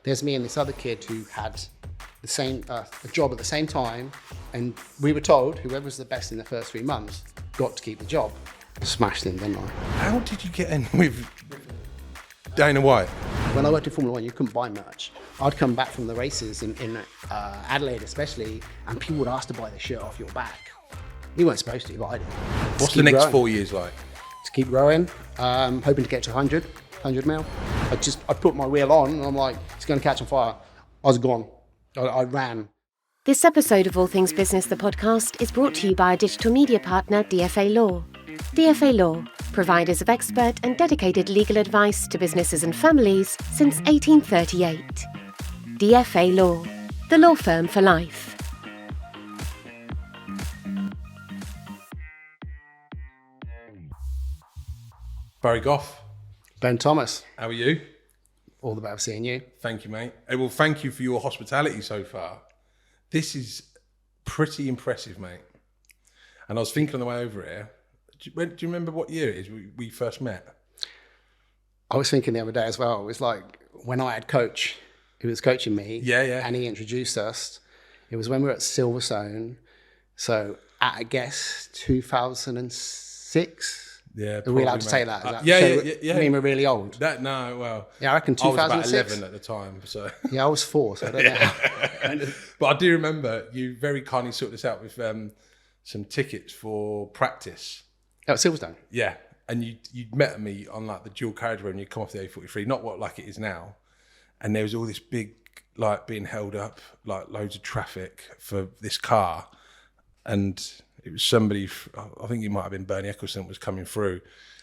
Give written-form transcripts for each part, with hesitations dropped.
There's me and this other kid who had the same a job at the same time, and we were told whoever was the best in the first 3 months got to keep the job. Smashed him, didn't I? How did you get in with Dana White? When I worked in Formula One, you couldn't buy merch. I'd come back from the races in Adelaide especially, and people would ask to buy the shirt off your back. You weren't supposed to, but I did. What's the next 4 years like? To keep growing, hoping to get to 100 mil. I put my wheel on and I'm like, it's going to catch on fire. I was gone. I ran. This episode of All Things Business, the podcast, is brought to you by digital media partner DFA Law. DFA Law, providers of expert and dedicated legal advice to businesses and families since 1838. DFA Law, the law firm for life. Barry Gough. Ben Thomas, How are you? all the better for seeing you. Thank you, mate. Well, thank you for your hospitality so far. This is pretty impressive, mate. And I was thinking on the way over here, do you remember what year it is we first met? I was thinking the other day as well, it was like when I had Coach, who was coaching me, Yeah. and he introduced us. It was when we were at Silverstone, so at, I guess, 2006. Yeah, Are we allowed to say that? Is that yeah. I mean, we're really old. I reckon 2006. I was about 11 at the time, so. Yeah, I was 4, so I don't know. But I do remember you very kindly sorted this out with some tickets for practice. Oh, Silverstone. Yeah, and you'd met me on like the dual carriageway when you come off the A43, not what like it is now. And there was all this big, like being held up, like loads of traffic for this car. And it was somebody, I think it might have been Bernie Eccleston was coming through.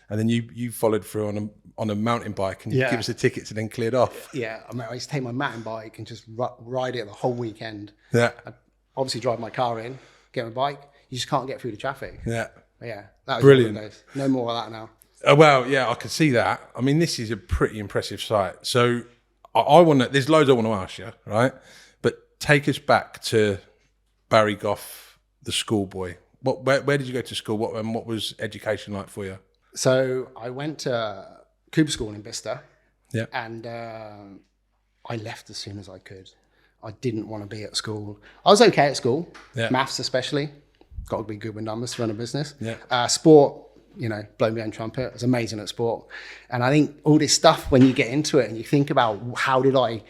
And then you followed through on a mountain bike and give us the tickets and then cleared off. Yeah, I used to take my mountain bike and just ride it the whole weekend. Yeah. I'd obviously drive my car in, get my bike. You just can't get through the traffic. Yeah. But yeah, that was brilliant. one of those. No more of that now. Well, yeah, I can see that. I mean, this is a pretty impressive site. So I want to, there's loads I want to ask you, right? But take us back to Barry Gough, the schoolboy. Where did you go to school? What was education like for you? So I went to Cooper School in Bicester. Yeah. And I left as soon as I could. I didn't want to be at school. I was okay at school, maths especially. Got to be good with numbers to run a business. Yeah. Sport, blow my own trumpet. I was amazing at sport. And I think all this stuff, when you get into it and you think about how did I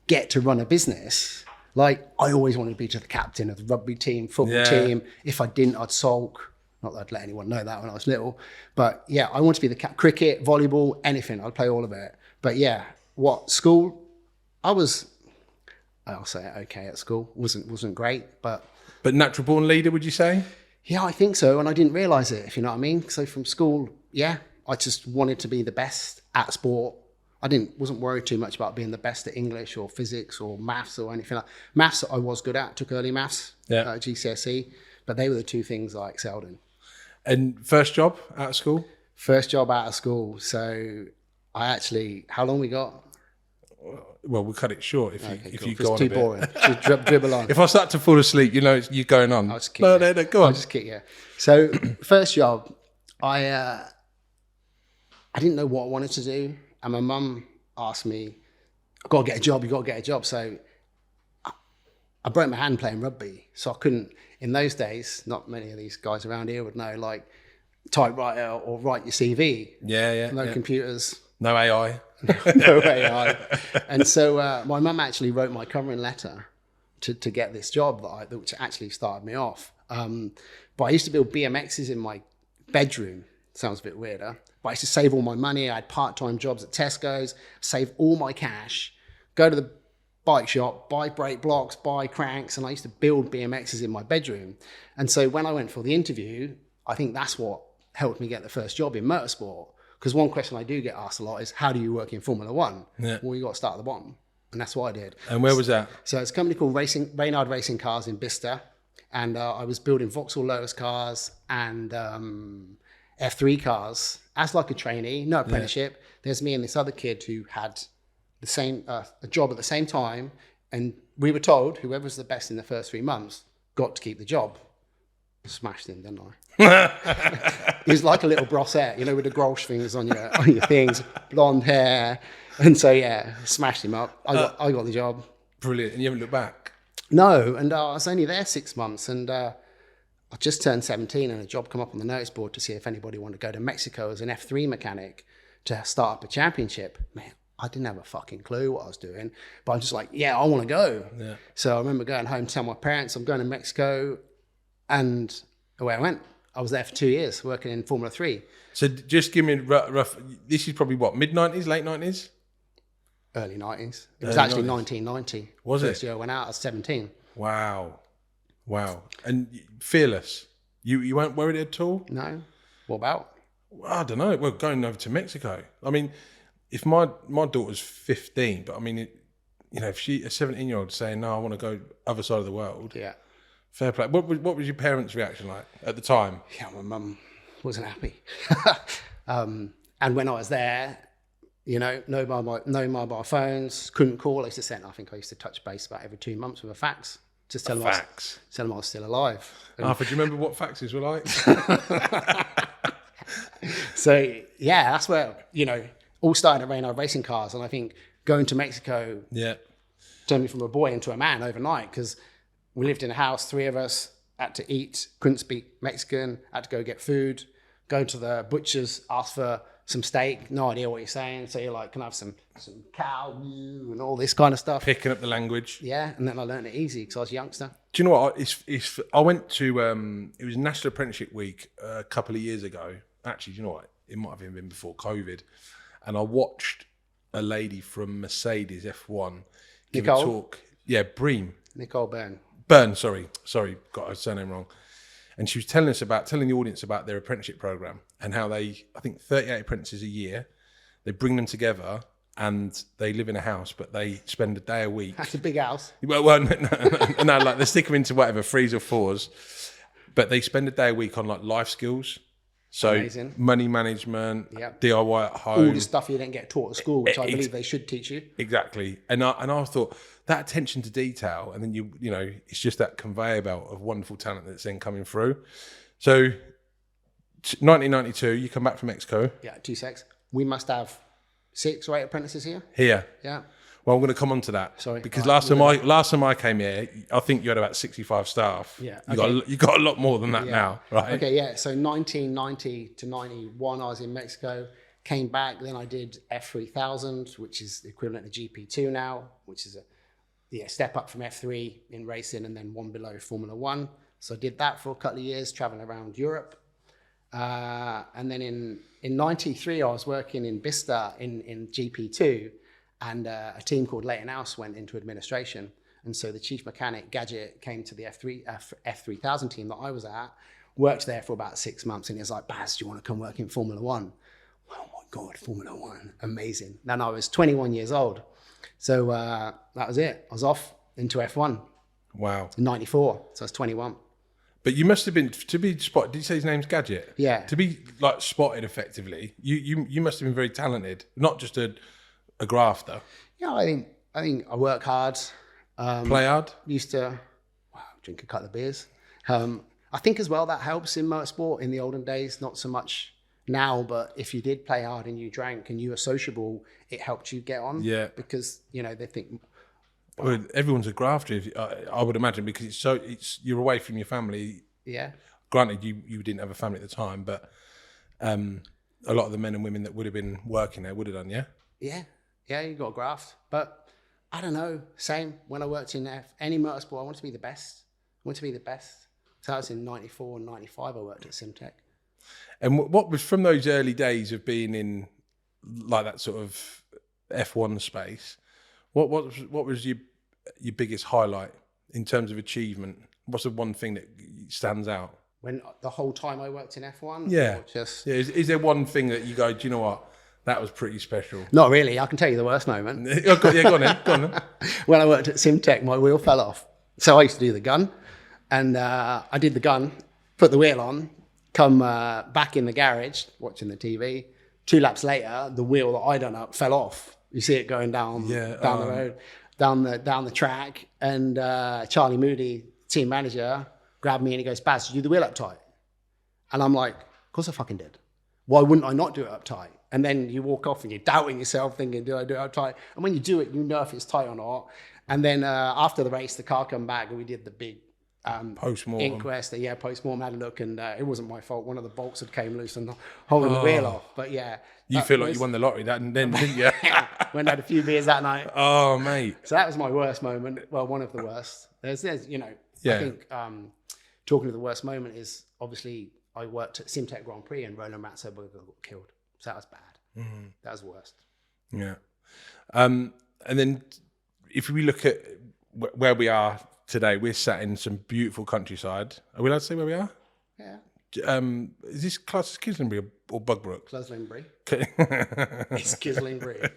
get to run a business, like I always wanted to be the captain of the rugby team, football team. If I didn't, I'd sulk. Not that I'd let anyone know that when I was little. But yeah, I wanted to be the cricket, volleyball, anything. I'd play all of it. But yeah, school, I'll say it okay at school. Wasn't great, but natural born leader, would you say? Yeah, I think so. And I didn't realise it, if you know what I mean. So from school, I just wanted to be the best at sport. Wasn't worried too much about being the best at English or physics or maths or anything like that. Maths I was good at, took early maths at GCSE, but they were the two things I excelled in. And first job out of school? First job out of school. So I actually, how long we got? Well, we'll cut it short if you go on too a bit. boring. Just dribble on. If I start to fall asleep, you're going on. I'll just kick no, go on. I'll just kick you. So first job, I didn't know what I wanted to do. And my mum asked me, I've got to get a job, you've got to get a job. So I broke my hand playing rugby. So I couldn't, in those days, not many of these guys around here would know, like typewriter or write your CV. Yeah. No computers. No AI. No AI. And so my mum actually wrote my covering letter to get this job which actually started me off. But I used to build BMXs in my bedroom. Sounds a bit weirder. But I used to save all my money. I had part-time jobs at Tesco's, save all my cash, go to the bike shop, buy brake blocks, buy cranks, and I used to build BMXs in my bedroom. And so when I went for the interview, I think that's what helped me get the first job in motorsport. Because one question I do get asked a lot is, how do you work in Formula One? Yeah. Well, you got to start at the bottom. And that's what I did. And where was that? So it's a company called Reynard Racing Cars in Bicester. And I was building Vauxhall Lotus cars and F3 cars as like a trainee, no apprenticeship. There's me and this other kid who had the same a job at the same time. And we were told whoever was the best in the first 3 months got to keep the job. Smashed him, didn't I? He was like a little brossette, with the Gough things on your things, blonde hair. And so, yeah, smashed him up. I got the job. Brilliant. And you haven't looked back? No, and I was only there 6 months, and I just turned 17, and a job come up on the notice board to see if anybody wanted to go to Mexico as an F3 mechanic to start up a championship. Man, I didn't have a fucking clue what I was doing, but I'm just like, yeah, I want to go. Yeah. So I remember going home, telling my parents I'm going to Mexico, and away I went. I was there for 2 years working in Formula 3. So just give me a rough, this is probably what, mid-90s, late 90s? Early 90s. It was actually 1990. Was it? First year I went out, I was 17. Wow. And fearless. You weren't worried at all? No. What about? I don't know. Well, going over to Mexico. I mean, if my daughter's 15, but I mean, if she, a 17-year-old saying, no, I want to go other side of the world. Yeah. Fair play. What was your parents' reaction like at the time? Yeah, my mum wasn't happy. And when I was there, no mobile phones, couldn't call. I used to send, I think I used to touch base about every 2 months with a fax. Just tell them I was still alive. Arthur, do you remember what faxes were like? So, yeah, that's where, all started around our racing cars. And I think going to Mexico turned me from a boy into a man overnight, because we lived in a house, 3 of us, had to eat, couldn't speak Mexican, had to go get food, go to the butcher's, ask for some steak, no idea what you're saying. So you're like, can I have some cow and all this kind of stuff? Picking up the language. Yeah, and then I learned it easy because I was a youngster. Do you know what? I went to, it was National Apprenticeship Week a couple of years ago. Actually, do you know what? It might have even been before COVID. And I watched a lady from Mercedes F1 give a talk. Yeah, Bream. Nicole Byrne. Sorry, got her surname wrong. And she was telling the audience about their apprenticeship program and how I think 38 apprentices a year, they bring them together and they live in a house, but they spend a day a week. That's a big house. Well, no, like they stick them into whatever, 3s or 4s, but they spend a day a week on like life skills. So amazing. Money management, DIY at home. All the stuff you didn't get taught at school, which I believe they should teach you. Exactly. And I thought that attention to detail, and then it's just that conveyor belt of wonderful talent that's then coming through. So 1992, you come back from Mexico. Yeah, 2 secs. We must have 6 or 8 apprentices here. Here. Yeah. Well, I'm going to come on to that. Sorry. Because last time I came here, I think you had about 65 staff. Yeah. You got a lot more than that now, right? Okay, yeah. So 1990 to 91, I was in Mexico. Came back, then I did F3000, which is the equivalent of GP2 now, which is a step up from F3 in racing, and then one below Formula 1. So I did that for a couple of years, traveling around Europe. And then in 93, I was working in Bista in GP2. And a team called Leighton House went into administration. And so the chief mechanic, Gadget, came to the F3000 team that I was at, worked there for about 6 months. And he was like, Baz, do you want to come work in Formula 1? Oh my God, Formula 1, amazing. Then I was 21 years old. So that was it. I was off into F1. Wow. In 94, so I was 21. But you must have been, to be spotted, did you say his name's Gadget? Yeah. To be like spotted effectively, you must have been very talented, not just a grafter. Yeah, I think I work hard. Play hard? Used to drink a couple of beers. I think as well that helps in motorsport in the olden days, not so much now, but if you did play hard and you drank and you were sociable, it helped you get on. Yeah. Because, they think... Well, everyone's a grafter, I would imagine, because you're away from your family. Yeah. Granted, you didn't have a family at the time, but a lot of the men and women that would have been working there would have done, yeah? Yeah, you got a graft. But I don't know, same. When I worked in any motorsport, I wanted to be the best. So that was in 94 and 95, I worked at Simtech. And what was, from those early days of being in like that sort of F1 space, what was your biggest highlight in terms of achievement? What's the one thing that stands out? When the whole time I worked in F1? Yeah. Is there one thing that you go, do you know what? That was pretty special. Not really. I can tell you the worst moment. Go on then. When I worked at Simtech, my wheel fell off. So I used to do the gun. And I did the gun, put the wheel on, come back in the garage, watching the TV. 2 laps later, the wheel that I done up fell off. You see it going down the road, down the track. And Charlie Moody, team manager, grabbed me and he goes, Baz, did you do the wheel up tight? And I'm like, of course I fucking did. Why wouldn't I not do it up tight? And then you walk off and you're doubting yourself, thinking, do I do it tight? And when you do it, you know if it's tight or not. And then after the race, the car come back and we did the big post-mortem inquest. Post-mortem, had a look, and it wasn't my fault. One of the bolts had came loose and holding the wheel off. But yeah. You feel like you won the lottery then, didn't you? Went and had a few beers that night. Oh, mate. So that was my worst moment. Well, one of the worst. There's I think talking of the worst moment is obviously I worked at Simtek Grand Prix and Roland Ratzenberger got killed. So that was bad. Mm-hmm. That was the worst. Yeah. And then if we look at where we are today, we're sat in some beautiful countryside. Are we allowed to say where we are? Yeah. Is this class as Kislingbury or Bugbrook? Kislingbury. It's Kislingbury.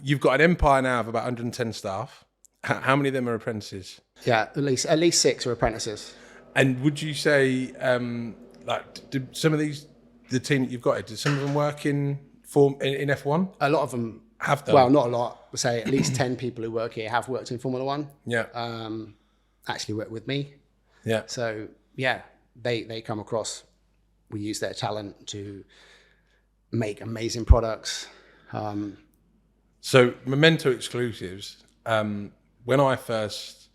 You've got an empire now of about 110 staff. How many of them are apprentices? Yeah, at least 6 are apprentices. And would you say, do some of these, the team that you've got, do some of them work in F1? A lot of them have done. Well, not a lot. Say at least 10 people who work here have worked in Formula One. Yeah. Actually work with me. Yeah. So yeah, they come across. We use their talent to make amazing products. So Momento Exclusives. When I first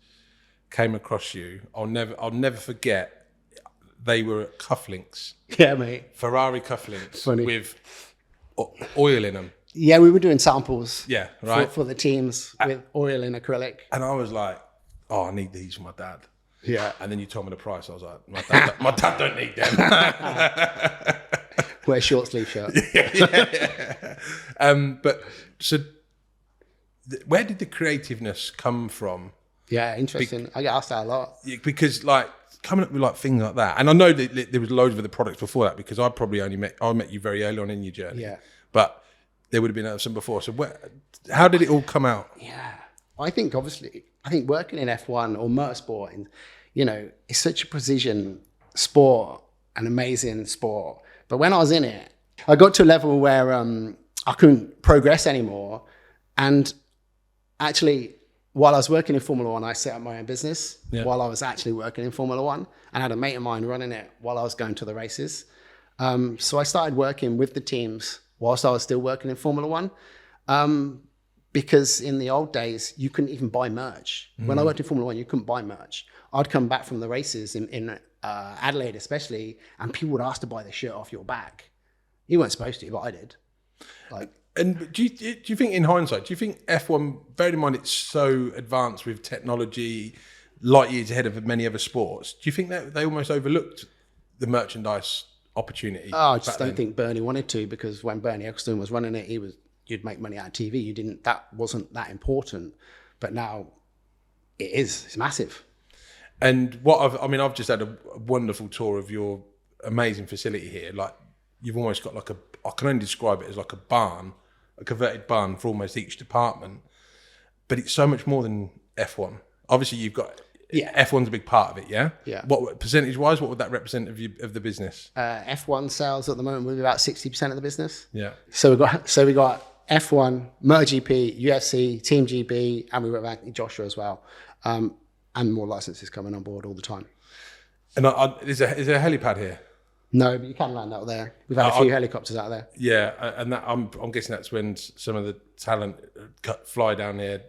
came across you, I'll never forget. They were cufflinks. Yeah, mate. Ferrari cufflinks. Funny. With oil in them. Yeah, we were doing samples. Yeah, right. For the teams with oil in acrylic. And I was like, "Oh, I need these for my dad." Yeah. And then you told me the price. I was like, "My dad don't need them." Wear short sleeve shirt. Yeah. But so, where did the creativeness come from? Yeah, interesting. I get asked that a lot. Because like coming up with like things like that, and I know that there was loads of other products before that because I probably met you very early on in your journey. Yeah. But there would have been some before. So how did it all come out? Yeah. I think working in F1 or motorsport, and it's such a precision sport, an amazing sport. But when I was in it, I got to a level where I couldn't progress anymore. And actually, while I was working in Formula One, I set up my own business while I was actually working in Formula One, and I had a mate of mine running it while I was going to the races. So I started working with the teams whilst I was still working in Formula One. Because in the old days, you couldn't even buy merch. When I worked in Formula One, you couldn't buy merch. I'd come back from the races in Adelaide especially, and people would ask to buy the shirt off your back. You weren't supposed to, but I did. And do you think in hindsight, do you think F1, bearing in mind it's so advanced with technology, light years ahead of many other sports, do you think that they almost overlooked the merchandise opportunity? I just don't think Bernie wanted to, because when Bernie Ecclestone was running it, you'd make money out of TV. That wasn't that important. But now it is. It's massive. And I've just had a wonderful tour of your amazing facility here. Like, you've almost got I can only describe it as like a barn, a converted barn for almost each department. But it's so much more than F1. Obviously, you've got F1's a big part of it, yeah? Yeah. What percentage-wise, what would that represent of the business? F1 sales at the moment will be about 60% of the business. Yeah. So we got F1, MotoGP, UFC, Team GB, and we went back to Joshua as well. And more licenses coming on board all the time. And is there a helipad here? No, but you can land out there. We've had a few helicopters out there. Yeah, and that, I'm guessing that's when some of the talent fly down here,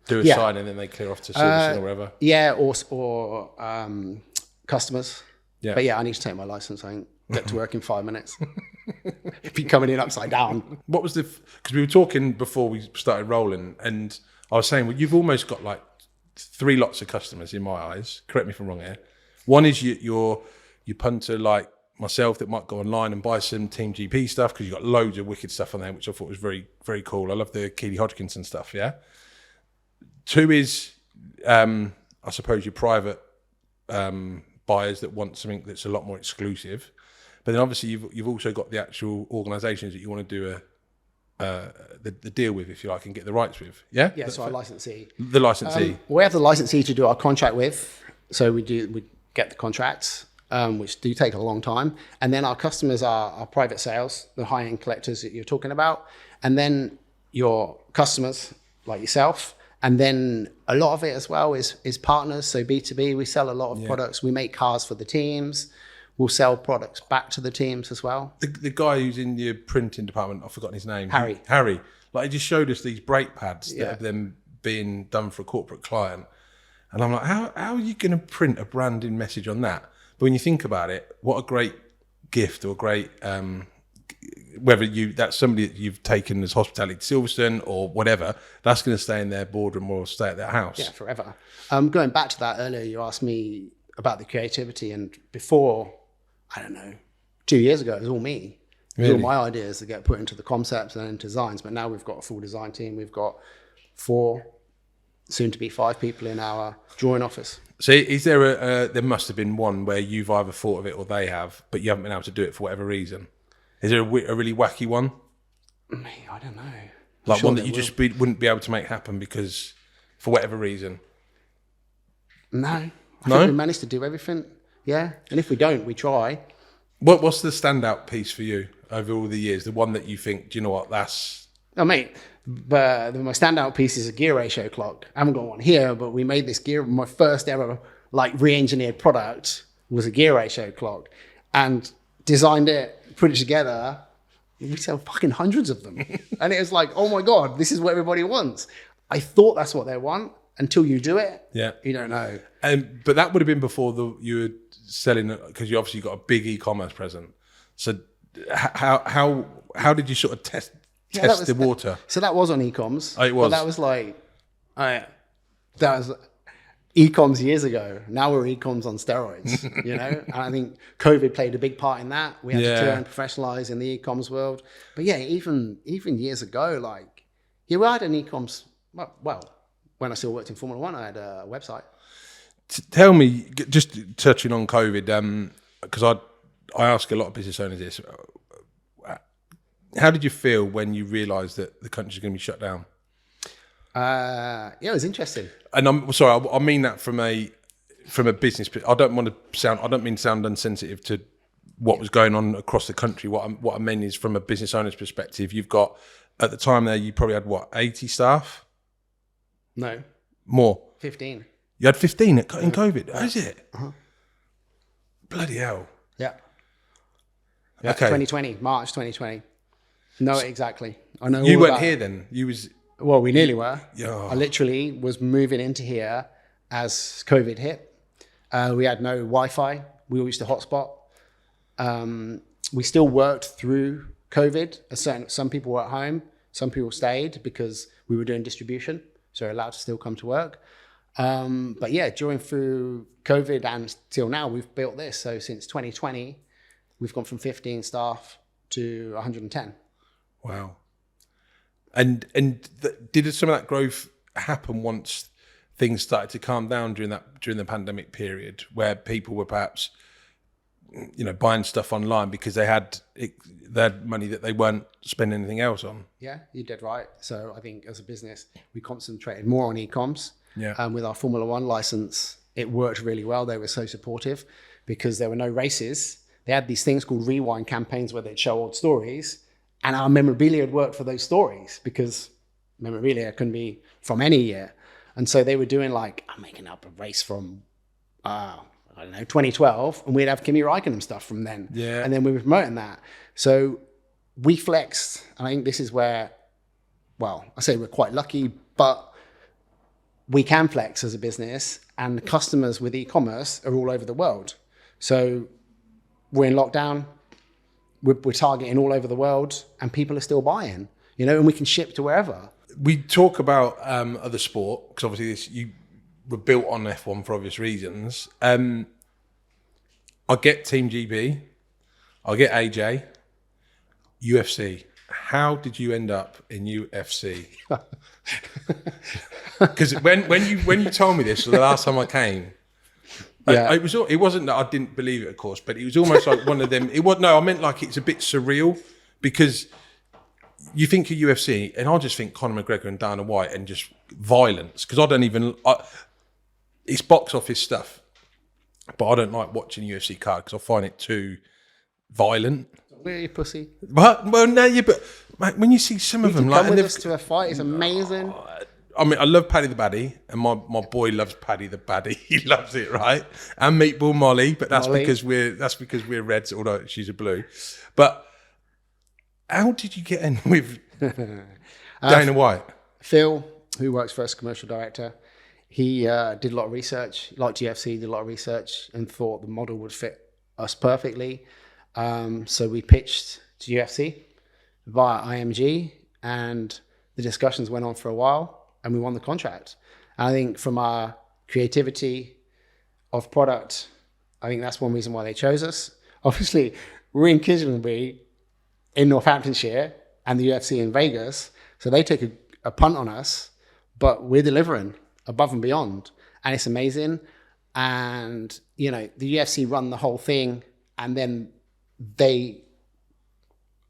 do a sign, and then they clear off to Silverstone or wherever. Yeah, or customers. Yeah. But yeah, I need to take my license. I get to work in 5 minutes. Be coming in upside down. What was because we were talking before we started rolling, and I was saying, well, you've almost got like 3 lots of customers in my eyes. Correct me if I'm wrong here. One is your punter like myself that might go online and buy some Team GP stuff because you've got loads of wicked stuff on there, which I thought was very, very cool. I love the Keely Hodgkinson stuff, yeah? 2 is, I suppose, your private buyers that want something that's a lot more exclusive. But then obviously you've also got the actual organisations that you want to do the deal with, if you like, and get the rights with, yeah? Yeah, so our licensee. The licensee. We have the licensee to do our contract with. So we get the contracts, which do take a long time. And then our customers are our private sales, the high-end collectors that you're talking about. And then your customers, like yourself. And then a lot of it as well is partners. So B2B, we sell a lot of products. We make cars for the teams. we'll sell products back to the teams as well. The guy who's in your printing department, I've forgotten his name. Harry. Like, he just showed us these brake pads that have them being done for a corporate client. And I'm like, how are you going to print a branding message on that? But when you think about it, what a great gift or great, whether that's somebody that you've taken as hospitality to Silverstone or whatever, that's going to stay in their boardroom or stay at their house. Yeah, forever. Going back to that earlier, you asked me about the creativity, and before, I don't know, 2 years ago, it was all me. It was all my ideas that get put into the concepts and into designs. But now we've got a full design team. We've got 4, soon to be 5 people in our drawing office. So is there there must have been one where you've either thought of it or they have, but you haven't been able to do it for whatever reason? Is there a really wacky one? I don't know. Like sure one that you just wouldn't be able to make happen because, for whatever reason? No. I think we managed to do everything. Yeah. And if we don't, we try. What's the standout piece for you over all the years? The one that you think, do you know what, that's... Oh, mate, but my standout piece is a gear ratio clock. I haven't got one here, but we made this gear. My first ever re-engineered product was a gear ratio clock, and designed it, put it together. We sell fucking hundreds of them, and it was like, oh my god, this is what everybody wants. I thought that's what they want until you do it. Yeah, you don't know. But that would have been before you were selling, because you obviously got a big e-commerce presence. So how did you sort of test the water? So that was on e-coms. Oh, it was. But that was that was e-coms years ago. Now we're e-coms on steroids, And I think COVID played a big part in that. We had to turn professionalize in the e-coms world. But yeah, even years ago, we had an e-coms. Well, when I still worked in Formula One, I had a website. Tell me, just touching on COVID, because I ask a lot of business owners this. How did you feel when you realised that the country's going to be shut down? It was interesting. And I'm sorry, I mean that from a business. I don't mean to sound insensitive to what was going on across the country. What I mean is from a business owner's perspective. You've got, at the time there, you probably had 80 staff? No, more. 15. You had 15 in COVID. Is it? Uh-huh. Bloody hell. Yeah. Okay. 2020, March 2020. Know it exactly. I know. You weren't here then. You was. Well, we nearly were. Yeah. I literally was moving into here as COVID hit. We had no Wi-Fi. We all used to hotspot. We still worked through COVID. Some people were at home. Some people stayed because we were doing distribution, so allowed to still come to work. But yeah, through COVID and till now, we've built this. So since 2020, we've gone from 15 staff to 110. Wow. And did some of that growth happen once things started to calm down during the pandemic period, where people were perhaps, buying stuff online because they had money that they weren't spending anything else on? Yeah, you did right. So I think as a business, we concentrated more on e-coms. Yeah. With our Formula One license, it worked really well. They were so supportive because there were no races. They had these things called rewind campaigns where they'd show old stories, and our memorabilia had worked for those stories because memorabilia can be from any year. And so they were doing I'm making up a race from, 2012, and we'd have Kimi Räikkönen stuff from then. Yeah. And then we were promoting that. So we flexed, and I think this is where, I say we're quite lucky, but we can flex as a business, and customers with e-commerce are all over the world. So we're in lockdown, we're targeting all over the world, and people are still buying, and we can ship to wherever. We talk about other sport, because obviously you were built on F1 for obvious reasons. I get Team GB, I get AJ, UFC. How did you end up in UFC? Because when you told me this the last time I came, it wasn't that I didn't believe it, of course, but it was almost like one of them. I meant it's a bit surreal, because you think of UFC and I just think Conor McGregor and Dana White and just violence, because it's box office stuff, but I don't like watching UFC card because I find it too violent. Where are you, pussy? But mate, when you see some of them, come with us to a fight, it's amazing. I mean, I love Paddy the Baddy, and my boy loves Paddy the Baddy. He loves it, right? And Meatball Molly, but that's Molly. because we're Reds, although she's a blue. But how did you get in with Dana White? Phil, who works for us, commercial director, he did a lot of research, like GFC, did a lot of research, and thought the model would fit us perfectly. So we pitched to UFC via IMG, and the discussions went on for a while, and we won the contract. And I think from our creativity of product, I think that's one reason why they chose us. Obviously, we're in Kislandby in Northamptonshire and the UFC in Vegas, so they took a punt on us, but we're delivering above and beyond, and it's amazing. And the UFC run the whole thing, and then they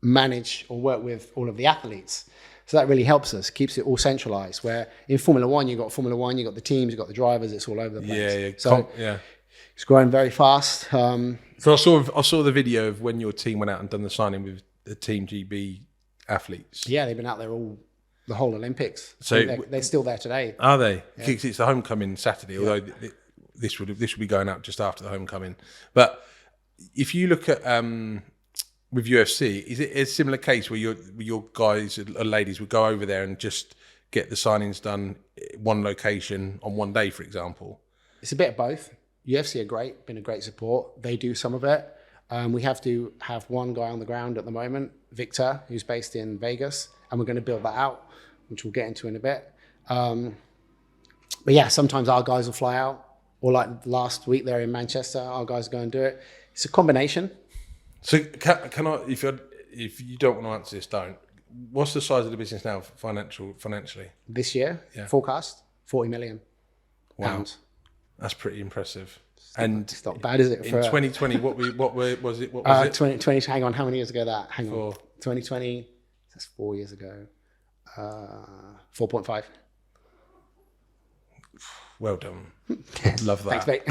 manage or work with all of the athletes. So that really helps us, keeps it all centralized. Where in Formula One, you've got the teams, you've got the drivers, it's all over the place. So it's growing very fast. So I saw the video of when your team went out and done the signing with the Team GB athletes. Yeah, they've been out there the whole Olympics. So they're still there today. Are they? Because it's the homecoming Saturday, although this would be going out just after the homecoming. But if you look at with UFC, is it a similar case where your guys or ladies would go over there and just get the signings done at one location on one day, for example? It's a bit of both. UFC are great, been a great support. They do some of it. We have to have one guy on the ground at the moment, Victor, who's based in Vegas, and we're going to build that out, which we'll get into in a bit. But yeah, sometimes our guys will fly out, or like last week they're in Manchester, our guys go and do it. It's a combination. So can I, if you don't want to answer this, don't. What's the size of the business now financially? This year, forecast, 40 million pounds. That's pretty impressive. It's not bad, is it? In 2020, what was it? 2020, hang on, how many years ago that? Hang on. 2020, that's 4 years ago. 4.5. Well done. Love that. Thanks, mate.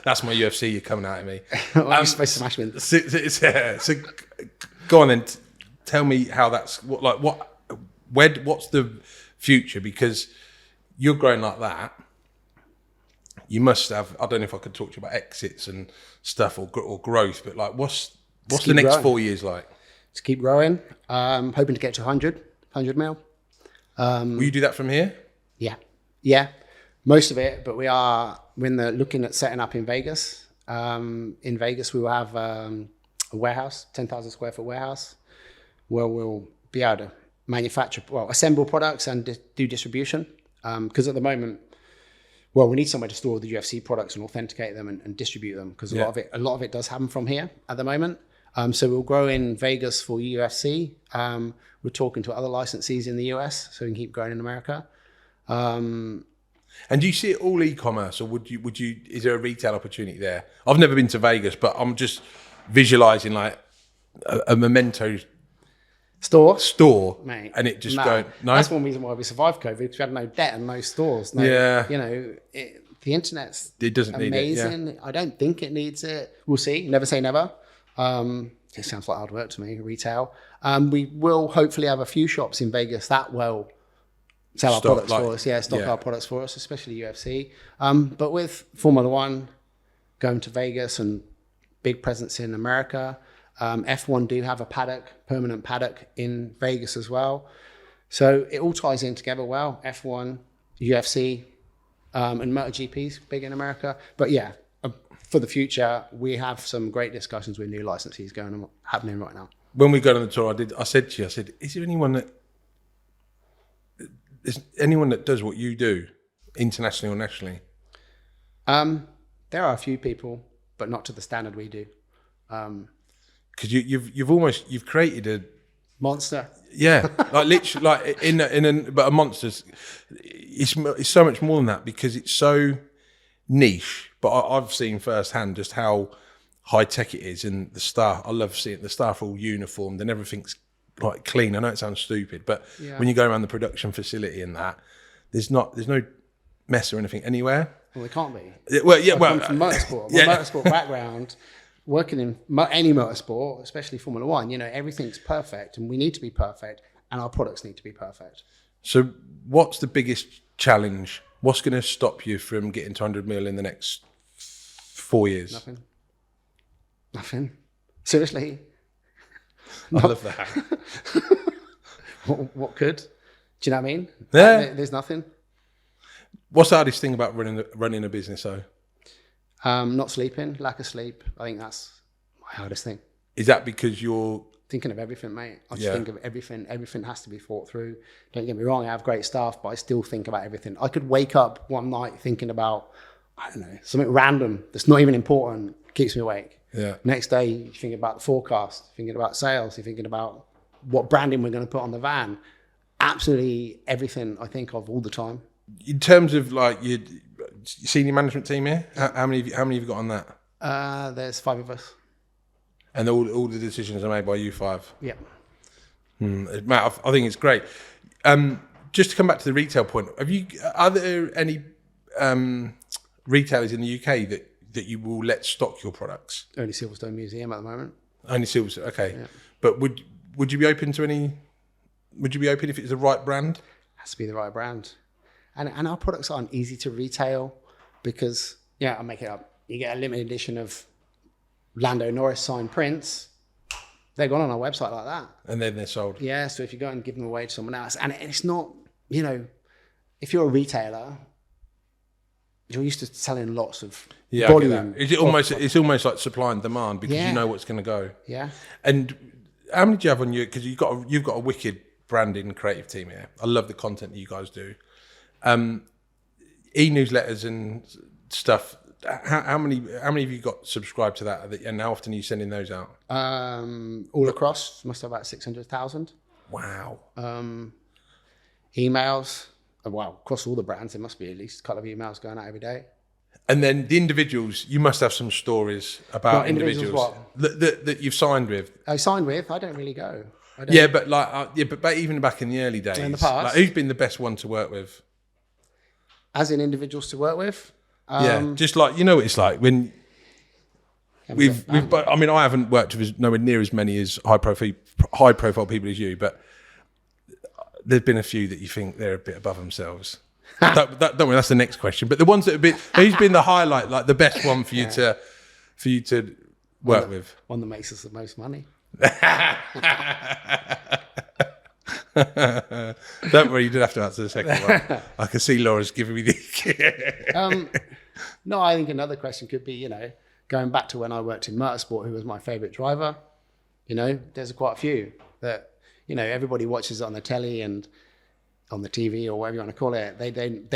That's my UFC. You're coming out at me. You're supposed to smash me. So go on then. Tell me how that's what's the future? Because you're growing like that. You must have. I don't know if I could talk to you about exits and stuff or growth, but like, what's the next growing. 4 years like? Just keep growing. Hoping to get to 100 mil. Will you do that from here? Yeah. Most of it, but we're looking at setting up in Vegas. In Vegas, we will have a warehouse, 10,000 square foot warehouse, where we'll be able to assemble products and do distribution. Because at the moment, we need somewhere to store the UFC products and authenticate them and distribute them. Because a lot of it does happen from here at the moment. So we'll grow in Vegas for UFC. We're talking to other licensees in the US, so we can keep growing in America. And do you see it all e-commerce, or would you? Is there a retail opportunity there? I've never been to Vegas, but I'm just visualizing like a Memento store, mate, and it just going. No, that's one reason why we survived COVID, because we had no debt and no stores. The internet's amazing. Need it, yeah. I don't think it needs it. We'll see. Never say never. It sounds like hard work to me. Retail. We will hopefully have a few shops in Vegas that will sell our products for us. Our products for us, especially UFC. But with Formula One going to Vegas and big presence in America, F1 do have a permanent paddock in Vegas as well. So it all ties in together well. F1, UFC, and MotoGP's big in America. But yeah, for the future, we have some great discussions with new licensees happening right now. When we got on the tour, I said to you, is there anyone that does what you do, internationally or nationally? There are a few people, but not to the standard we do. Because you've created a monster. Yeah, like literally, but a monster's. It's so much more than that, because it's so niche. But I've seen firsthand just how high tech it is, and the staff. I love seeing the staff all uniformed and everything's like clean. I know it sounds stupid, but when you go around the production facility and that, there's no mess or anything anywhere. Well, there can't be. I'm from motorsport. My motorsport background, working in any motorsport, especially Formula One, everything's perfect, and we need to be perfect, and our products need to be perfect. So, what's the biggest challenge. What's going to stop you from getting to 100 mil in the next 4 years? Nothing. Seriously. I love that. What could? Do you know what I mean? Yeah. There's nothing. What's the hardest thing about running a business, though? Not sleeping, lack of sleep. I think that's my hardest thing. Is that because you're thinking of everything, mate? I just think of everything. Everything has to be thought through. Don't get me wrong, I have great staff, but I still think about everything. I could wake up one night thinking about, I don't know, something random that's not even important, keeps me awake. Yeah. Next day, you're thinking about the forecast, thinking about sales, you're thinking about what branding we're going to put on the van. Absolutely everything I think of all the time. In terms of like your senior management team here, how many have you got on that? There's 5 of us. And all the decisions are made by you 5? Yeah. Matt, I think it's great. Just to come back to the retail point, are there any retailers in the UK that you will let stock your products? Only Silverstone Museum at the moment. Only Silverstone, okay. Yeah. But would you be open to any? Would you be open if it's the right brand? Has to be the right brand. And our products aren't easy to retail because, I'll make it up. You get a limited edition of Lando Norris signed prints. They're gone on our website like that. And then they're sold. Yeah, so if you go and give them away to someone else, and it's not, if you're a retailer, you're used to selling lots of volume. It's almost like supply and demand because you know what's going to go. Yeah. And how many do you have on you? Because you've got a wicked branding creative team here. I love the content that you guys do. E-newsletters and stuff. How many have you got subscribed to that? And how often are you sending those out? All across, must have about 600,000. Wow. Emails. Across all the brands, there must be at least a couple of emails going out every day. And then the individuals, you must have some stories about individuals that you've signed with. Signed with? I don't really go. Yeah, but but even back in the early days, in the past, like, who's been the best one to work with? As in individuals to work with? Just like what it's like when I haven't worked with nowhere near as many as high profile people as you, but there's been a few that you think they're a bit above themselves. Don't worry, that's the next question. But the ones that have been, who's been the highlight, like the best one for you to work with? One that makes us the most money. Don't worry, you didn't have to answer the second one. I can see Laura's giving me the. No, I think another question could be, going back to when I worked in motorsport, who was my favourite driver. There's quite a few that everybody watches it on the telly and on the TV or whatever you want to call it. They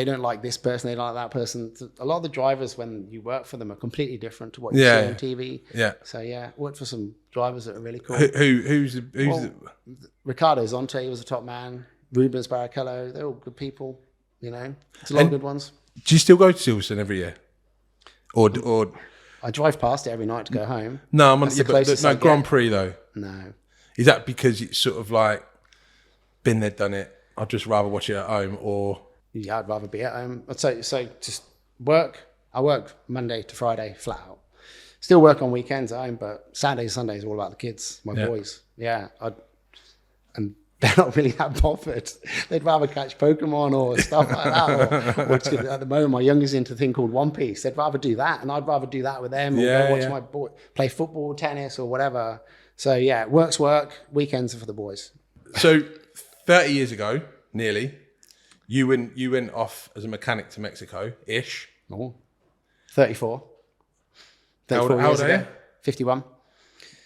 don't like this person, they don't like that person. A lot of the drivers, when you work for them, are completely different to what you see on TV. Yeah. So worked for some drivers that are really cool. Who's Ricardo Zonte was a top man. Rubens Barrichello, they're all good people. It's a lot of good ones. Do you still go to Silverstone every year, or? I drive past it every night to go home. No, no Grand Prix though. No. Is that because it's sort of like been there, done it? I'd just rather watch it at home, or I'd rather be at home. So just work. I work Monday to Friday flat out. Still work on weekends at home, but Saturdays, Sundays, all about the kids, my boys. Yeah, and they're not really that bothered. They'd rather catch Pokemon or stuff like that. Or at the moment, my youngest into a thing called One Piece. They'd rather do that, and I'd rather do that with them. Or go watch my boy play football, tennis, or whatever. So work's work. Weekends are for the boys. So 30 years ago, nearly, you went off as a mechanic to Mexico-ish. Oh, 34. 34 how old are you? 51.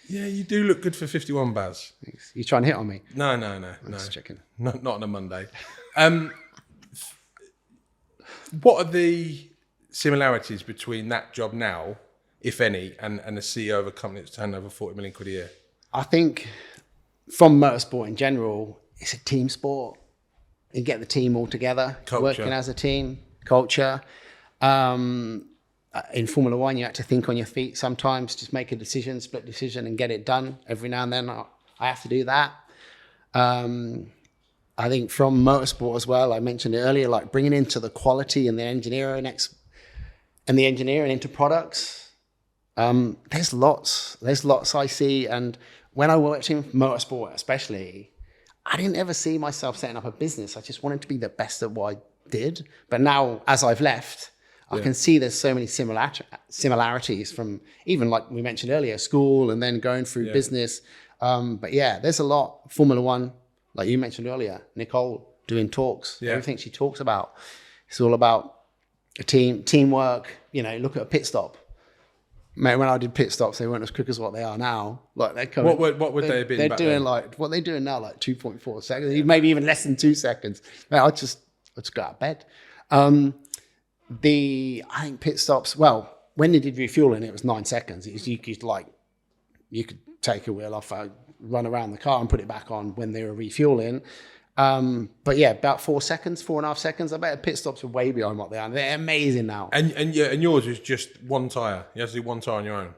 Yeah, you do look good for 51, Baz. Thanks. You trying to hit on me? No. Just checking. Not on a Monday. What are the similarities between that job now, if any, and the CEO of a company that's turning over 40 million quid a year? I think from motorsport in general, it's a team sport. You get the team all together, working as a team, culture. In Formula One, you have to think on your feet sometimes, just make a decision, split decision, and get it done. Every now and then, I have to do that. I think from motorsport as well, I mentioned it earlier, like bringing into the quality and the engineering into products. There's lots I see. And when I worked in motorsport, especially, I didn't ever see myself setting up a business. I just wanted to be the best at what I did. But now, as I've left, I can see there's so many similarities from even like we mentioned earlier, school and then going through business. But yeah, there's a lot. Formula One, like you mentioned earlier, Nicole doing talks, everything she talks about. It's all about a teamwork. You know, look at a pit stop. Mate, when I did pit stops, they weren't as quick as what they are now. Like they're coming, what would they have been? They're back doing then? like what they're doing now, like 2.4 seconds, maybe even less than 2 seconds. Mate, I just go out of bed. I think pit stops. Well, when they did refueling, it was 9 seconds. You could take a wheel off, run around the car, and put it back on when they were refueling. But yeah, about 4 seconds, 4.5 seconds. I bet pit stops are way behind what they are. They're amazing now. And yours is just one tyre. You have to do one tyre on your own.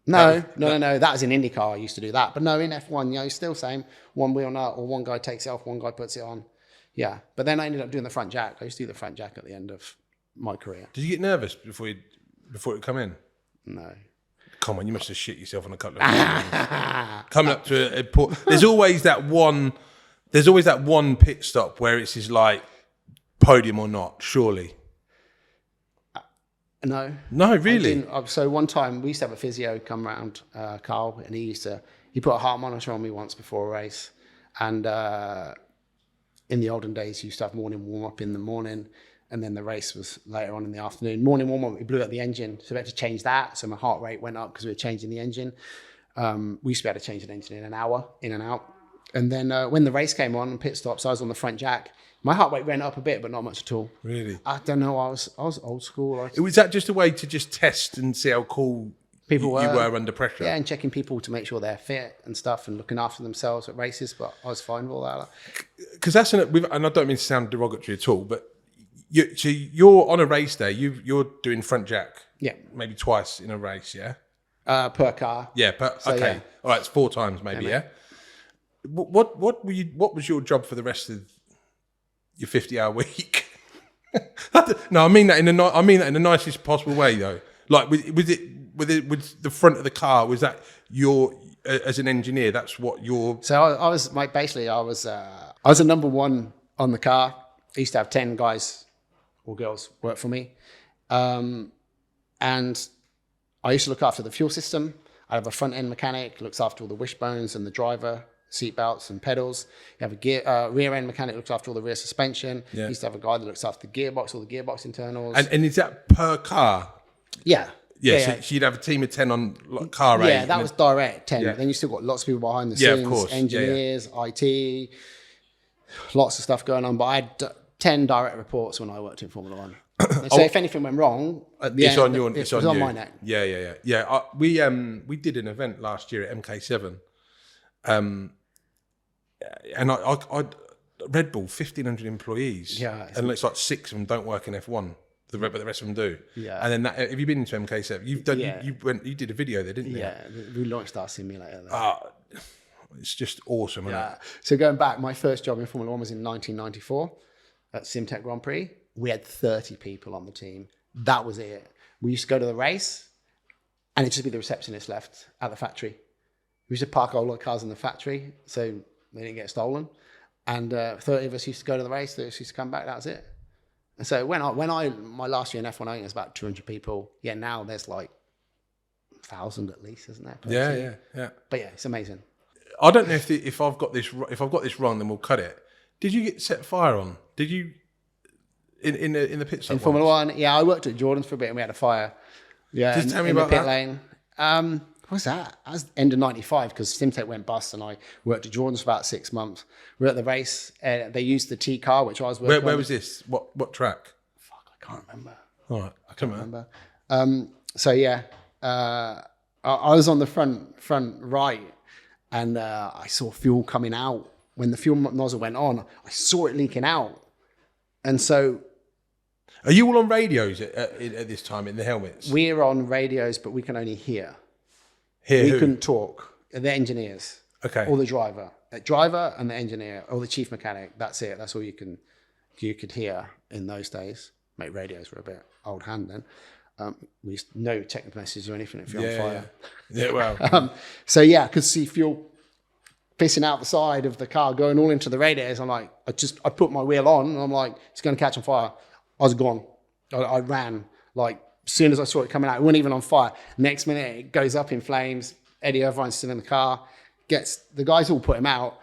No. That was in IndyCar. I used to do that. But no, in F1, it's still same. One wheel nut, or one guy takes it off, one guy puts it on. Yeah. But then I ended up doing the front jack. I used to do the front jack at the end of my career. Did you get nervous before it come in? No. Come on, you must have shit yourself on a couple of times. Coming up to a port. There's always that one pit stop where it's just like podium or not, surely. No, really. So one time we used to have a physio come around, Carl, and he put a heart monitor on me once before a race, and in the olden days, you used to have morning warm up in the morning, and then the race was later on in the afternoon. Morning warm up, we blew out the engine, so we had to change that. So my heart rate went up because we were changing the engine. We used to be able to change an engine in an hour, in and out. And then when the race came on, pit stops, I was on the front jack. My heart rate went up a bit, but not much at all. Really? I don't know. I was old school. Was that just a way to just test and see how cool you were under pressure? Yeah, and checking people to make sure they're fit and stuff, and looking after themselves at races. But I was fine with all that. Because and I don't mean to sound derogatory at all, but you're on a race day. You're doing front jack. Yeah. Maybe twice in a race. Yeah. Per car. Yeah. Okay. Yeah. All right. It's 4 times maybe. Yeah. What was your job for the rest of your 50-hour week? No, I mean that in the nicest possible way though. Like was the front of the car, was that your as an engineer? That's what your. So I was a number one on the car. I used to have 10 guys or girls work for me, and I used to look after the fuel system. I have a front end mechanic, looks after all the wishbones and the driver seat belts and pedals. You have a rear end mechanic, looks after all the rear suspension. Yeah. You used to have a guy that looks after the gearbox, all the gearbox internals. And is that per car? Yeah. Yeah. So you'd have a team of 10 on car rate. Yeah, that was direct 10. Yeah. Then you still got lots of people behind the scenes, of course. Engineers, IT, lots of stuff going on. But I had 10 direct reports when I worked in Formula One. So if anything went wrong, at the end, it was on my neck. Yeah. We did an event last year at MK7. And I Red Bull, 1,500 employees. Yeah. And it's like 6 of them don't work in F1. But the rest of them do. Yeah. And then have you been into MK7? You've done. Yeah. You did a video there, didn't you? Yeah. We launched our simulator there. It's just awesome, isn't it? So going back, my first job in Formula One was in 1994 at SimTech Grand Prix. We had 30 people on the team. That was it. We used to go to the race, and it'd just be the receptionist left at the factory. We used to park all our cars in the factory so they didn't get stolen. And 30 of us used to go to the race. 30 of us used to come back. That was it. And so my last year in F1 it was about 200 people. Yeah, now there's like 1,000 at least, isn't there? Yeah. But yeah, it's amazing. I don't know if I've got this wrong, then we'll cut it. Did you get set fire on? Did you in the pit stop? In Formula One, yeah, I worked at Jordan's for a bit and we had a fire. Yeah, just tell me in about the pit that. Lane. What's that? That was end of 95 because SimTech went bust and I worked at Jordan's for about 6 months. We were at the race. They used the T car, which I was working on. Where was this? What track? Fuck, I can't remember. All right, I can't remember. So yeah, I was on the front right and I saw fuel coming out. When the fuel nozzle went on, I saw it leaking out. And so... Are you all on radios at this time in the helmets? We're on radios, but we can only hear. We couldn't talk. The engineers. Okay. Or the driver. The driver and the engineer, or the chief mechanic. That's it. That's all you could hear in those days. Mate, radios were a bit old hand then. We used no technical messages or anything if you're on fire. Yeah, well. So yeah, I could see fuel pissing out the side of the car, going all into the radiators. I'm like, I put my wheel on, and I'm like, it's going to catch on fire. I was gone. I ran. Like, as soon as I saw it coming out, it wasn't even on fire. Next minute, it goes up in flames. Eddie Irvine's still in the car. The guys all put him out.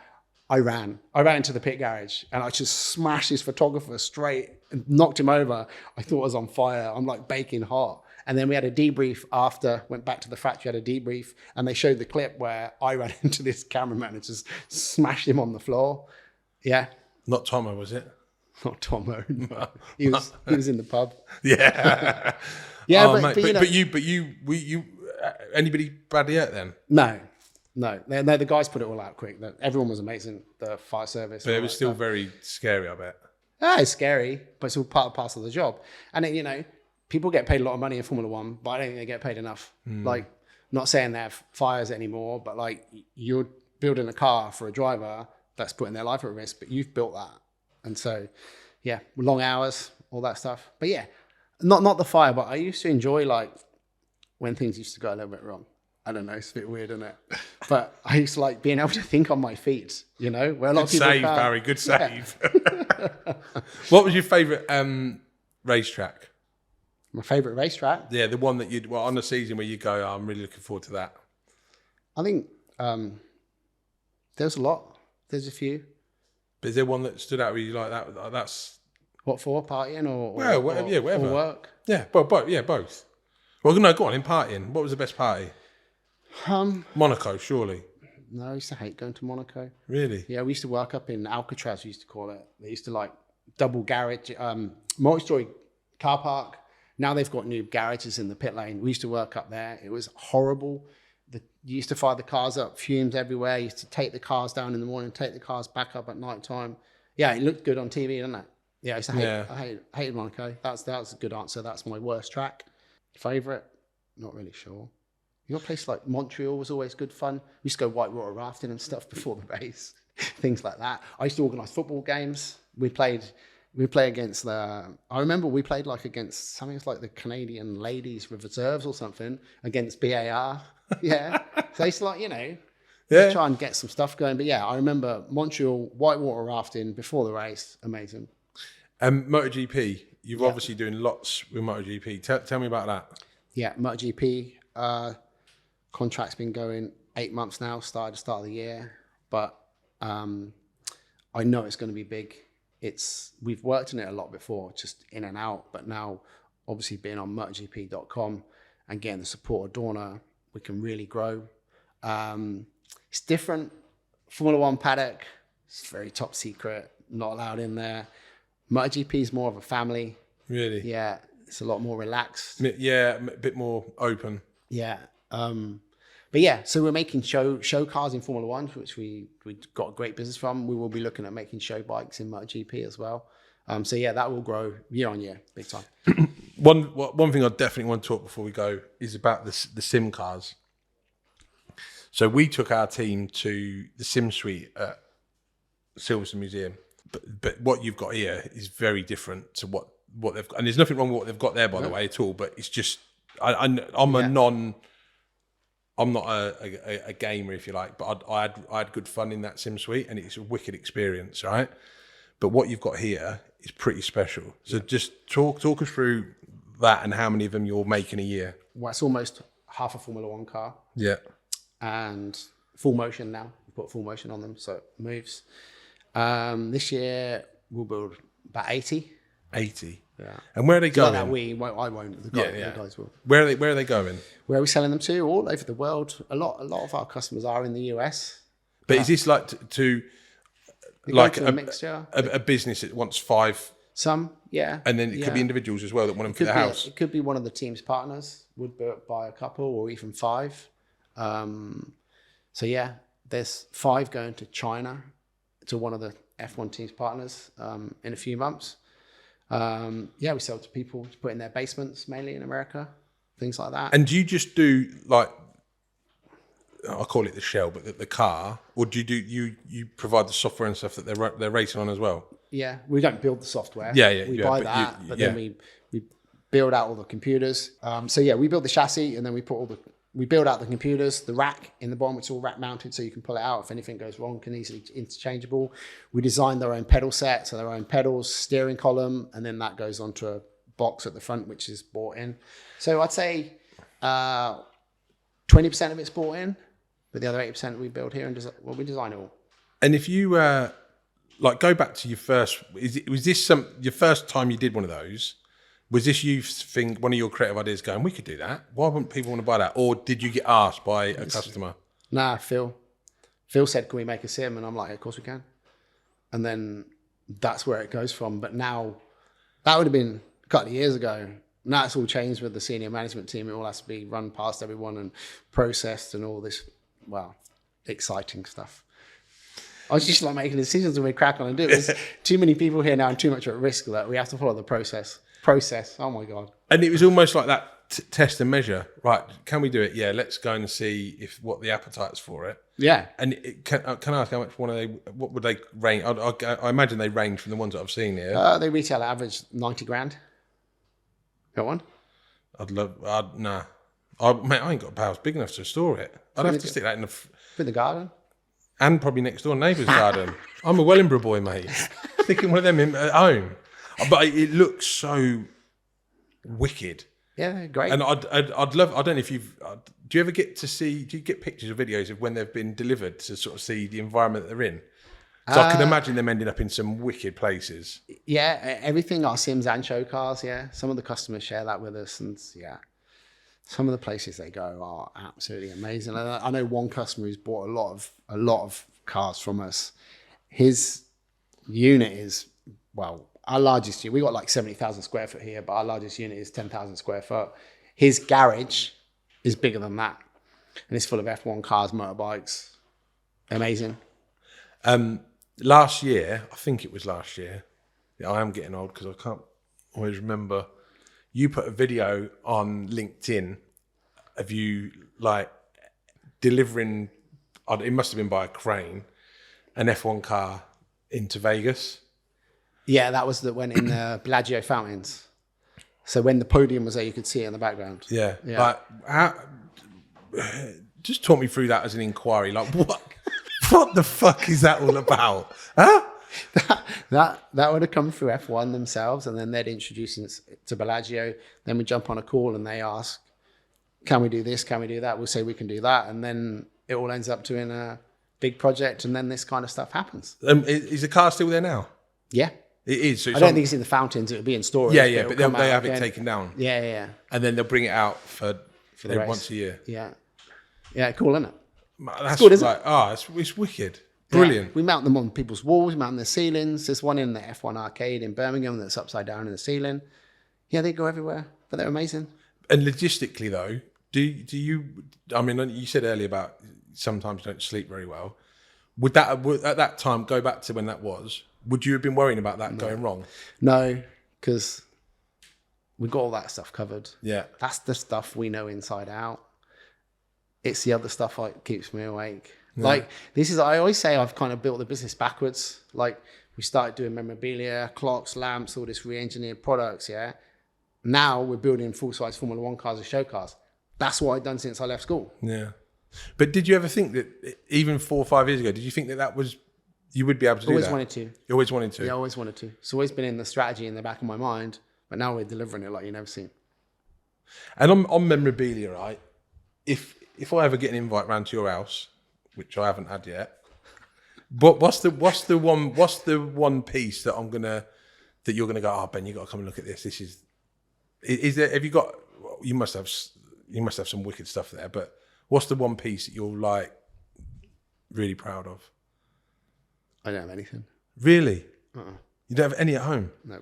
I ran into the pit garage, and I just smashed his photographer straight and knocked him over. I thought it was on fire. I'm like baking hot. And then we had a debrief after, went back to the factory, had a debrief, and they showed the clip where I ran into this cameraman and just smashed him on the floor. Yeah. Not Tomo, was it? Not Tomo. No. He was in the pub. Yeah. Yeah, oh, but you anybody badly hurt then? No. The guys put it all out quick. Everyone was amazing. The fire service. But it was still very scary, I bet. It's scary, but it's all part and parcel of the job. And people get paid a lot of money in Formula One, but I don't think they get paid enough. Like, not saying they have fires anymore, but like, you're building a car for a driver that's putting their life at risk, but you've built that. And so, yeah, long hours, all that stuff. But yeah, not the fire, but I used to enjoy like when things used to go a little bit wrong. I don't know, it's a bit weird, isn't it? But I used to like being able to think on my feet, where a lot of people save, can't. Barry, good save. Yeah. What was your favourite racetrack? My favourite racetrack? Yeah, the one that on the season where you go, oh, I'm really looking forward to that. I think there's a lot. There's a few. But is there one that stood out where you like that? That's what for? Partying or whatever. Or work? Yeah, both. Well, no, go on. In partying, what was the best party? Monaco, surely. No, I used to hate going to Monaco. Really? Yeah, we used to work up in Alcatraz, we used to call it. They used to like double garage, multi-story car park. Now they've got new garages in the pit lane. We used to work up there. It was horrible. You used to fire the cars up, fumes everywhere. You used to take the cars down in the morning, take the cars back up at night time. Yeah, it looked good on TV, didn't it? Yeah, I used to I hated Monaco. That's a good answer. That's my worst track. Favourite? Not really sure. You got a place like Montreal was always good fun. We used to go whitewater rafting and stuff before the race, things like that. I used to organise football games. We play against I remember we played like against something like the Canadian Ladies Reserves or something against BAR. Yeah. So I used to like, try and get some stuff going. But yeah, I remember Montreal, whitewater rafting before the race. Amazing. MotoGP, you're obviously doing lots with MotoGP. Tell me about that. Yeah, MotoGP, contract's been going 8 months now, started the start of the year. But I know it's going to be big. We've worked in it a lot before, just in and out. But now, obviously being on MotoGP.com and getting the support of Dorna, we can really grow. It's different. Formula One paddock, it's very top secret, not allowed in there. MotoGP is more of a family. Really? Yeah, it's a lot more relaxed. Yeah, a bit more open. Yeah. But yeah, so we're making show cars in Formula One, which we got a great business from. We will be looking at making show bikes in MotoGP as well. So yeah, that will grow year on year, big time. One thing I definitely want to talk before we go is about the sim cars. So we took our team to the sim suite at Silverstone Museum, but what you've got here is very different to what they've got. And there's nothing wrong with what they've got there, by the way, at all. But it's just I'm not a gamer, if you like, but I had good fun in that sim suite, and it's a wicked experience, right? But what you've got here is pretty special. So just talk us through that and how many of them you're making a year. Well, it's almost half a Formula One car. Yeah. And full motion now. We put full motion on them, so it moves. This year we'll build about 80. 80. Yeah. And where are they going? Like that I won't. The guys will. Where are they going? Where are we selling them to? All over the world. A lot of our customers are in the US. But is this like to like a mixture? A business that wants 5? Some, yeah. And then it could be individuals as well that want them for their house. It could be one of the team's partners would buy a couple or even 5. So yeah, there's 5 going to China to one of the F1 team's partners in a few months. We sell to people to put in their basements, mainly in America, things like that. And do you just do like, I call it the shell, but the car, or do you provide the software and stuff that they're racing on as well? Yeah, we don't build the software. We buy that, but then we build out all the computers. We build the chassis and then we put all the we build out the computers, the rack in the bottom, it's all rack mounted, so you can pull it out if anything goes wrong, can easily interchangeable. We designed their own pedal set, so their own pedals, steering column, and then that goes onto a box at the front, which is bought in. So I'd say 20% of it's bought in, but the other 80% we build here and we design it all. And if you like go back to your first, was this your first time you did one of those? Was this you think one of your creative ideas going, we could do that? Why wouldn't people want to buy that? Or did you get asked by a customer? Nah, Phil. Phil said, can we make a sim? And I'm like, of course we can. And then that's where it goes from. But now, that would have been a couple of years ago. Now it's all changed with the senior management team. It all has to be run past everyone and processed and all this, well, exciting stuff. I was just like making decisions and we crack on and do it. There's too many people here now and too much at risk that we have to follow the process. Oh my God. And it was almost like that test and measure. Right, can we do it? Yeah, let's go and see what the appetite's for it. Yeah. And can I ask how much what would they range? I imagine they range from the ones that I've seen here. They retail at average 90 grand. Got one? Nah. Mate, I ain't got a house big enough to store it. I'd have to stick that in the garden. And probably next door neighbour's garden. I'm a Wellingborough boy, mate. Sticking one of them in at home. But it looks so wicked. Yeah, great. And I'd love, I don't know if do you ever get to see, do you get pictures or videos of when they've been delivered to sort of see the environment that they're in? So I can imagine them ending up in some wicked places. Yeah, everything, our sims and show cars, yeah. Some of the customers share that with us, and yeah, some of the places they go are absolutely amazing. I know one customer who's bought a lot of cars from us. His unit is, well, our largest unit, we got like 70,000 square foot here, but our largest unit is 10,000 square foot. His garage is bigger than that. And it's full of F1 cars, motorbikes. Amazing. Last year, I think it was last year, yeah, I am getting old because I can't always remember, you put a video on LinkedIn of you like delivering, it must have been by a crane, an F1 car into Vegas. Yeah, that was went in the Bellagio fountains. So when the podium was there, you could see it in the background. Yeah. Like, just talk me through that as an inquiry. Like, what the fuck is that all about? Huh? That would have come through F1 themselves, and then they'd introduce it to Bellagio. Then we jump on a call and they ask, can we do this? Can we do that? We'll say we can do that. And then it all ends up doing a big project, and then this kind of stuff happens. Is the car still there now? Yeah. It is. So I don't think it's in the fountains. It would be in storage. Yeah, but they have it taken down. Yeah. And then they'll bring it out for the race. once a year. Yeah, cool, isn't it? That's good, isn't it? It's wicked. Brilliant. Yeah. We mount them on people's walls, we mount them in the ceilings. There's one in the F1 arcade in Birmingham that's upside down in the ceiling. Yeah, they go everywhere, but they're amazing. And logistically though, do you, I mean, you said earlier about sometimes you don't sleep very well. Would at that time, go back to when that was, would you have been worrying about that going wrong? No, because we got all that stuff covered. Yeah. That's the stuff we know inside out. It's the other stuff that keeps me awake. Yeah. Like, I always say I've kind of built the business backwards. Like, we started doing memorabilia, clocks, lamps, all this re-engineered products, yeah? Now we're building full-size Formula 1 cars and show cars. That's what I've done since I left school. Yeah. But did you ever think that, even 4 or 5 years ago, did you think that was, you would be able to do that? Always wanted to. You always wanted to? Yeah, I always wanted to. It's always been in the strategy in the back of my mind, but now we're delivering it like you've never seen. And on memorabilia, right, if I ever get an invite round to your house, which I haven't had yet, but what's the one piece that you're gonna go, oh Ben, you got to come and look at this. This is there? Have you got? You must have some wicked stuff there. But what's the one piece that you're like really proud of? I don't have anything. Really? You don't have any at home? No.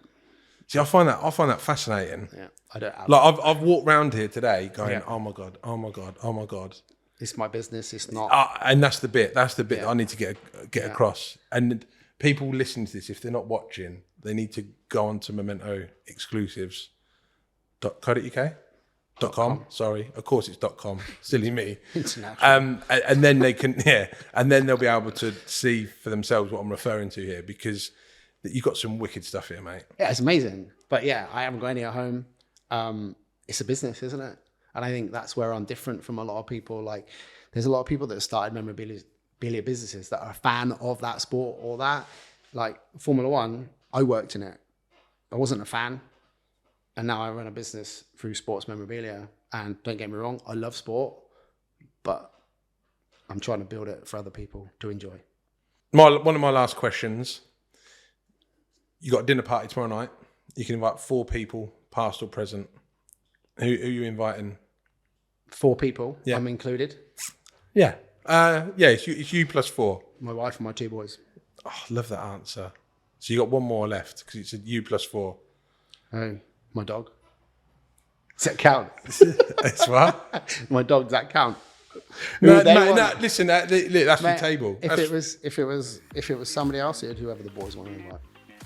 See, I find that fascinating. Yeah, I don't have. Like I've walked around here today going, oh my god, oh my god, oh my god. It's my business. It's not. And that's the bit. That's the bit that I need to get across. And people listening to this, if they're not watching, they need to go on to Momento Exclusives. .co.uk.com. Sorry, of course it's .com. Silly me. International. And then they can, and then they'll be able to see for themselves what I'm referring to here, because you've got some wicked stuff here, mate. Yeah, it's amazing. But yeah, I haven't got any at home. It's a business, isn't it? And I think that's where I'm different from a lot of people. Like, there's a lot of people that have started memorabilia businesses that are a fan of that sport or that. Like Formula One, I worked in it. I wasn't a fan. And now I run a business through sports memorabilia. And don't get me wrong, I love sport, but I'm trying to build it for other people to enjoy. One of my last questions. You got a dinner party tomorrow night. You can invite 4 people, past or present. Who are you inviting? 4 people, Yeah. I'm included. Yeah. It's you plus 4. My wife and my 2 boys. Oh, I love that answer. So you got one more left because it's a you plus 4. Oh, my dog. Does that count? That's what? My dog, does that count? No, Who they want? listen, that's the Mate, table. If it was somebody else, it'd whoever the boys want to invite.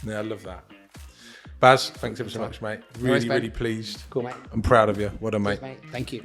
Yeah, I love that. Baz, thanks ever so much, mate. Nice, mate. Really pleased. Cool, mate. I'm proud of you. Well done, mate. Cheers, mate. Thank you.